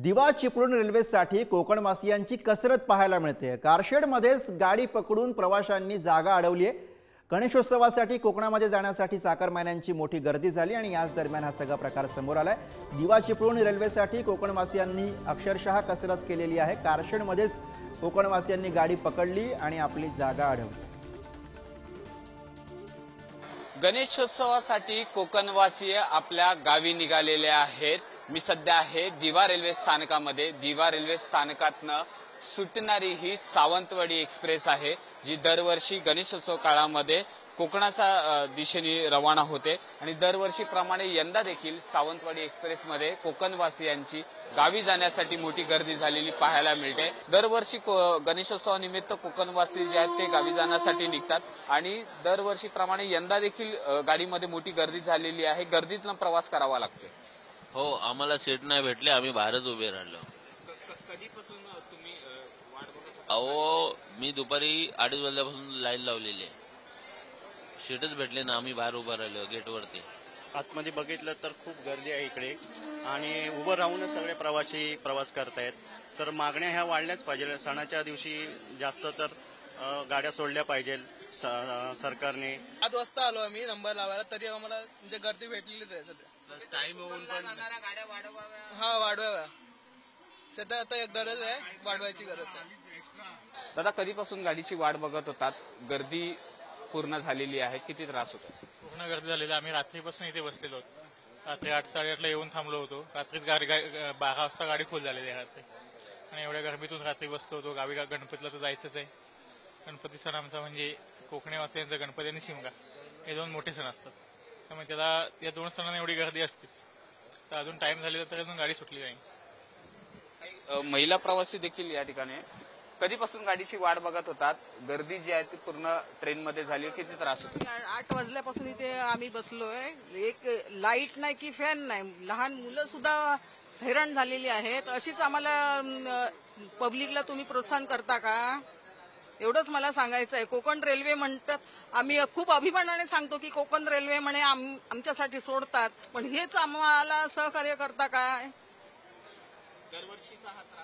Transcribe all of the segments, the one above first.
दिवा चिपळूण रेल्वेसाठी कोकणवासियांची कसरत पाहायला मिळते। कारशेडमध्येच गाडी पकडून प्रवाशांनी जागा अडवली आहे। गणेशोत्सवासाठी कोकणामध्ये जाण्यासाठी चाकरमान्यांची मोठी गर्दी झाली आणि याच दरम्यान हा सगळा प्रकार समोर आलाय। दिवा चिपळूण रेल्वेसाठी कोकणवासियांनी अक्षरशः कसरत केलेली आहे। कारशेडमध्येच कोकणवासियांनी गाडी पकडली आणि आपली जागा अडवली। गणेशोत्सवासाठी कोकणवासी आपल्या गावी निघालेले आहेत। मी सध्या आहे दिवा रेल्वे स्थानकामध्ये। दिवा रेल्वे स्थानकातनं सुटणारी ही सावंतवाडी एक्सप्रेस आहे, जी दरवर्षी गणेशोत्सव काळामध्ये कोकणाच्या दिशेने रवाना होते आणि दरवर्षीप्रमाणे यंदा देखील सावंतवाडी एक्सप्रेसमध्ये कोकणवासियांची गावी जाण्यासाठी मोठी गर्दी झालेली पाहायला मिळते। दरवर्षी गणेशोत्सवानिमित्त कोकणवासी जे आहेत ते गावी जाण्यासाठी निघतात आणि दरवर्षीप्रमाणे यंदा देखील गाडीमध्ये मोठी गर्दी झालेली आहे। गर्दीतनं प्रवास करावा लागतो। हो, आम्हाला सीट नाही भेटली, आम्ही बाहेरच उभे राहिलो। कधीपासून तुम्ही वाट बघत? अहो, मी दुपारी 2:30 वाजल्यापासून लाईन लावलेली आहे, सीटच भेटली ना, आम्ही बाहेर उभं राहिलो गेटवरती। आतमध्ये बघितलं तर खूप गर्दी आहे इकडे आणि उभं राहूनच सगळे प्रवासी प्रवास करतायत। तर मागण्या ह्या वाढल्याच पाहिजे। सणाच्या दिवशी जास्त तर गाड्या सोडल्या पाहिजे सरकारने। 7 वाजता आलो आम्ही नंबर लावायला, तरी आम्हाला म्हणजे गर्दी भेटलेलीच आहे सध्या। टाइम होऊन पण गाड्या वाढवाव्या सध्या आता एक गरज आहे, वाढवायची गरज आहे। दादा, कधीपासून गाडीची वाट बघत होतात? गर्दी पूर्ण झालेली आहे, किती त्रास होतो? पूर्ण गर्दी झालेली। आम्ही रात्रीपासून इथे बसलेलो होतो, रात्री 8-8:30ला येऊन थांबलो होतो। रात्रीच 12 वाजता गाडी फुल झालेली आहे रात्री आणि एवढ्या गर्मीतून रात्री बसलो होतो। गावी गणपतीला तर जायचंच आहे। गणपती सण आमचा म्हणजे कोकणीवासियांचा गणपती आणि शिमगा हे 2 मोठे सण असतात, त्यामुळे त्याला या 2 सणांना एवढी गर्दी असतेच। तर अजून टाइम झालेला तर अजून गाडी सुटली नाही। महिला प्रवासी देखील या ठिकाणी कधीपासून गाडीची वाट बघत होतात? गर्दी जी आहे ती पूर्ण ट्रेनमध्ये झाली, किती त्रास होतो? 8 वाजल्यापासून इथे आम्ही बसलोय। एक लाईट नाही की फॅन नाही, लहान मुलं सुद्धा हैराण झालेली आहेत। अशीच आम्हाला पब्लिकला तुम्ही प्रोत्साहन करता का? एवढंच मला सांगायचं आहे। कोकण रेल्वे म्हणतात, आम्ही खूप अभिमानाने सांगतो की कोकण रेल्वे म्हणे आमच्यासाठी सोडतात, पण हेच आम्हाला सहकार्य करता काय?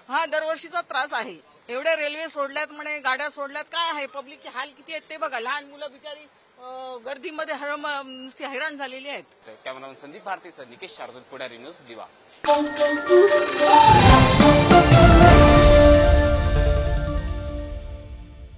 हा, दरवर्षीचा त्रास आहे। एवढ्या रेल्वे सोडल्यात म्हणे, गाड्या सोडल्यात, काय आहे? पब्लिकचे हाल किती आहेत ते बघा। लहान मुलं बिचारी गर्दीमध्ये नुसती हैराण झालेली आहेत। कॅमेरामन संदीप भारतीसह निकेश शार्दूल, पुढारी न्यूज, दिवा।